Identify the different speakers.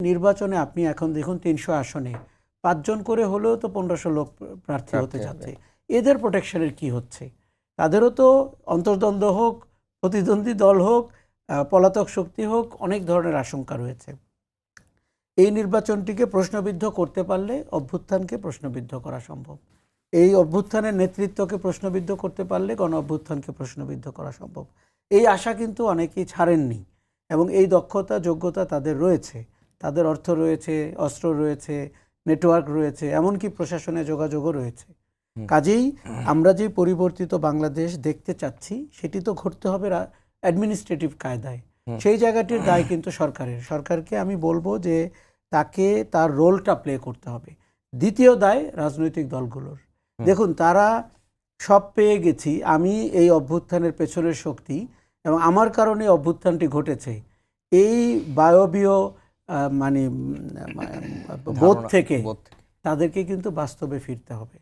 Speaker 1: নির্বাচনে আপনি এখন দেখুন ৩০০ আসনে ৫ জন করে হলেও তো ১৫০০ লোক প্রার্থী হতে যাচ্ছে। এদের প্রোটেকশনের কি হচ্ছে? তাদেরও তো অন্তর্দ্বন্দ্ব হোক, প্রতিদ্বন্দ্বী দল হোক, পলাতক শক্তি হোক, অনেক ধরনের আশঙ্কা রয়েছে। এই নির্বাচনটিকে প্রশ্নবিদ্ধ করতে পারলে অভ্যুত্থানকে প্রশ্নবিদ্ধ করা সম্ভব। এই অভ্যুত্থানের নেতৃত্বকে প্রশ্নবিদ্ধ করতে পারলে গণ অভ্যুত্থানকে প্রশ্নবিদ্ধ করা সম্ভব। এই আশা কিন্তু অনেকেই ছাড়েননি এবং এই দক্ষতা যোগ্যতা তাদের রয়েছে। তাদের অর্থ রয়েছে, অস্ত্র রয়েছে, নেটওয়ার্ক রয়েছে, এমনকি প্রশাসনে যোগাযোগও রয়েছে। কাজেই আমরা যে পরিবর্তিত বাংলাদেশ দেখতে চাচ্ছি সেটি তো ঘটতে হবে অ্যাডমিনিস্ট্রেটিভ কায়দায়। সেই জায়গাটির দায় কিন্তু সরকারের। সরকারকে আমি বলবো যে তাকে তার রোলটা প্লে করতে হবে। দ্বিতীয় দায় রাজনৈতিক দলগুলোর। দেখুন, তারা সব পেয়ে গেছি, আমি এই অভ্যুত্থানের পেছনের শক্তি এবং আমার কারণে অভ্যুত্থানটি ঘটেছে, এই বায়বীয় মানে বোধ থেকে তাদেরকে কিন্তু বাস্তবে ফিরতে হবে।